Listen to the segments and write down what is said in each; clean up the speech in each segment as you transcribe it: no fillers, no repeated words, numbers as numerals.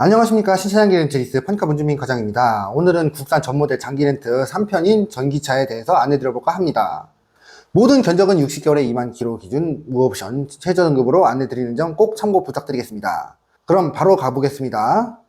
안녕하십니까. 신차장기 렌트리스 판카 문주민 과장입니다. 오늘은 국산 전모델 장기 렌트 3편인 전기차에 대해서 안내드려볼까 합니다. 모든 견적은 60개월에 2만 킬로 기준 무옵션 최저등급으로 안내드리는 점 꼭 참고 부탁드리겠습니다. 그럼 바로 가보겠습니다.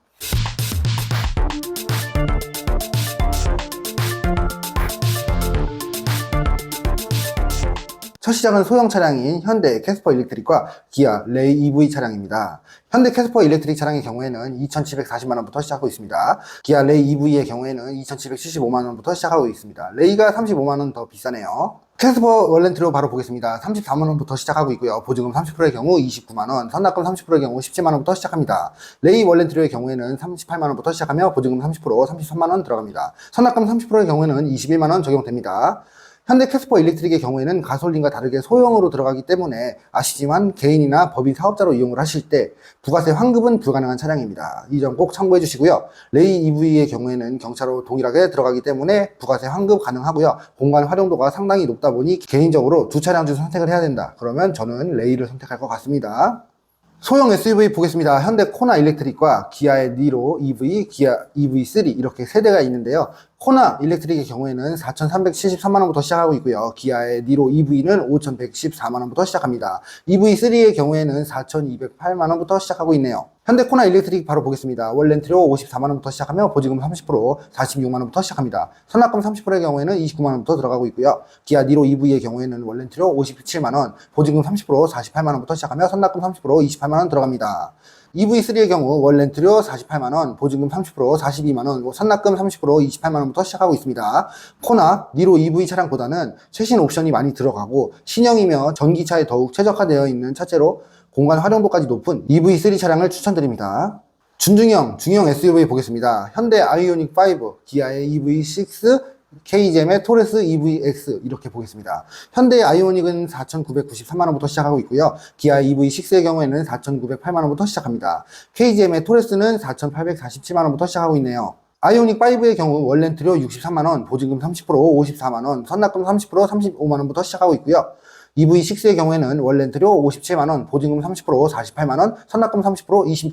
첫 시작은 소형 차량인 현대 캐스퍼 일렉트릭과 기아 레이 EV 차량입니다. 현대 캐스퍼 일렉트릭 차량의 경우에는 2,740만원부터 시작하고 있습니다. 기아 레이 EV의 경우에는 2,775만원부터 시작하고 있습니다. 레이가 35만원 더 비싸네요. 캐스퍼 월렌트로 바로 보겠습니다. 34만원부터 시작하고 있고요. 보증금 30%의 경우 29만원, 선납금 30%의 경우 17만원부터 시작합니다. 레이 월렌트로의 경우에는 38만원부터 시작하며 보증금 30%, 33만원 들어갑니다. 선납금 30%의 경우에는 21만원 적용됩니다. 현대 캐스퍼 일렉트릭의 경우에는 가솔린과 다르게 소형으로 들어가기 때문에 아시지만 개인이나 법인 사업자로 이용을 하실 때 부가세 환급은 불가능한 차량입니다. 이 점 꼭 참고해 주시고요. 레이 EV의 경우에는 경차로 동일하게 들어가기 때문에 부가세 환급 가능하고요. 공간 활용도가 상당히 높다 보니 개인적으로 두 차량 중 선택을 해야 된다. 그러면 저는 레이를 선택할 것 같습니다. 소형 SUV 보겠습니다. 현대 코나 일렉트릭과 기아의 니로 EV, 기아 EV3 이렇게 세 대가 있는데요. 코나 일렉트릭의 경우에는 4,373만원부터 시작하고 있고요. 기아의 니로 EV는 5,114만원부터 시작합니다. EV3의 경우에는 4,208만원부터 시작하고 있네요. 현대 코나 일렉트릭 바로 보겠습니다. 월렌트료 54만원부터 시작하며 보증금 30%, 46만원부터 시작합니다. 선납금 30%의 경우에는 29만원부터 들어가고 있고요. 기아 니로 EV의 경우에는 월렌트료 57만원, 보증금 30%, 48만원부터 시작하며 선납금 30%, 28만원 들어갑니다. EV3의 경우 월렌트료 48만원, 보증금 30%, 42만원, 선납금 30%, 28만원부터 시작하고 있습니다. 코나 니로 EV 차량보다는 최신 옵션이 많이 들어가고 신형이며 전기차에 더욱 최적화되어 있는 차체로 공간 활용도까지 높은 EV3 차량을 추천드립니다. 중형 SUV 보겠습니다. 현대 아이오닉 5, 기아의 EV6, KGM의 토레스 EVX 이렇게 보겠습니다. 현대 아이오닉은 4,993만원부터 시작하고 있고요. 기아 EV6의 경우에는 4,908만원부터 시작합니다. KGM의 토레스는 4,847만원부터 시작하고 있네요. 아이오닉 5의 경우 월렌트료 63만원, 보증금 30%, 54만원, 선납금 30%, 35만원부터 시작하고 있고요. EV6의 경우에는 월렌트료 57만원, 보증금 30%, 48만원, 선납금 30%,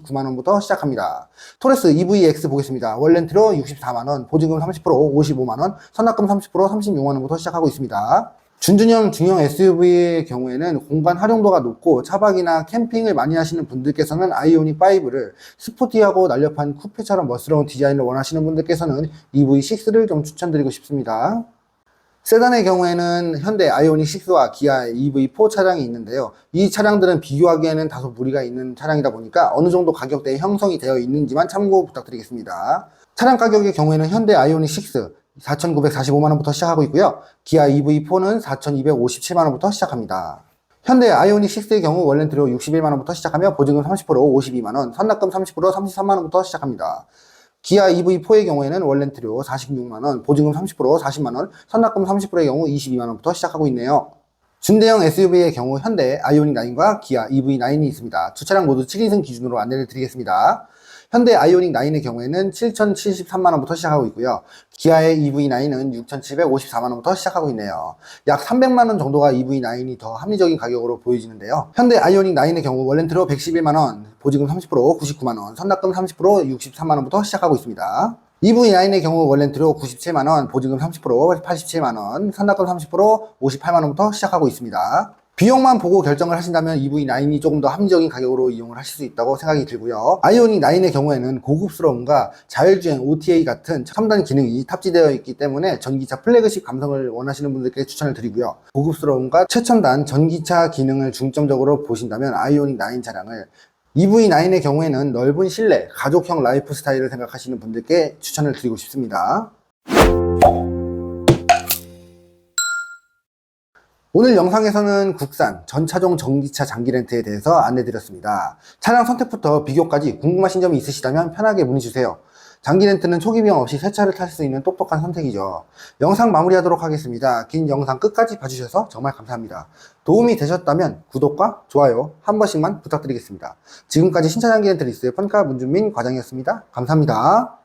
29만원부터 시작합니다. 토레스 EVX 보겠습니다. 월렌트료 64만원, 보증금 30%, 55만원, 선납금 30%, 36만원부터 시작하고 있습니다. 중형 SUV의 경우에는 공간 활용도가 높고 차박이나 캠핑을 많이 하시는 분들께서는 아이오닉 5를 스포티하고 날렵한 쿠페처럼 멋스러운 디자인을 원하시는 분들께서는 EV6를 좀 추천드리고 싶습니다. 세단의 경우에는 현대 아이오닉 6와 기아 EV4 차량이 있는데요. 이 차량들은 비교하기에는 다소 무리가 있는 차량이다 보니까 어느 정도 가격대에 형성이 되어 있는지만 참고 부탁드리겠습니다. 차량 가격의 경우에는 현대 아이오닉 6 4,945만원부터 시작하고 있고요. 기아 EV4는 4,257만원부터 시작합니다. 현대 아이오닉 6의 경우 월렌트료 61만원부터 시작하며 보증금 30%, 52만원, 선납금 30%, 33만원부터 시작합니다. 기아 EV4의 경우에는 월렌트료 46만원, 보증금 30%, 40만원, 선납금 30%의 경우 22만원부터 시작하고 있네요. 중대형 SUV의 경우 현대 아이오닉 9과 기아 EV9이 있습니다. 두 차량 모두 7인승 기준으로 안내를 드리겠습니다. 현대 아이오닉 9의 경우에는 7,073만원부터 시작하고 있고요. 기아의 EV9은 6,754만원부터 시작하고 있네요. 약 300만원 정도가 EV9이 더 합리적인 가격으로 보여지는데요. 현대 아이오닉 9의 경우 월렌트로 111만원, 보증금 30%, 99만원, 선납금 30%, 63만원부터 시작하고 있습니다. EV9의 경우 월렌트로 97만원, 보증금 30%, 87만원, 선납금 30%, 58만원부터 시작하고 있습니다. 비용만 보고 결정을 하신다면 EV9이 조금 더 합리적인 가격으로 이용을 하실 수 있다고 생각이 들고요. 아이오닉 9의 경우에는 고급스러움과 자율주행 OTA 같은 첨단 기능이 탑재되어 있기 때문에 전기차 플래그십 감성을 원하시는 분들께 추천을 드리고요. 고급스러움과 최첨단 전기차 기능을 중점적으로 보신다면 아이오닉 9 차량을, EV9의 경우에는 넓은 실내, 가족형 라이프 스타일을 생각하시는 분들께 추천을 드리고 싶습니다. 오늘 영상에서는 국산 전차종 전기차 장기 렌트에 대해서 안내드렸습니다. 차량 선택부터 비교까지 궁금하신 점이 있으시다면 편하게 문의주세요. 장기 렌트는 초기 비용 없이 새 차를 탈 수 있는 똑똑한 선택이죠. 영상 마무리하도록 하겠습니다. 긴 영상 끝까지 봐주셔서 정말 감사합니다. 도움이 되셨다면 구독과 좋아요 한 번씩만 부탁드리겠습니다. 지금까지 신차장기 렌트리스의 판카 문준민 과장이었습니다. 감사합니다.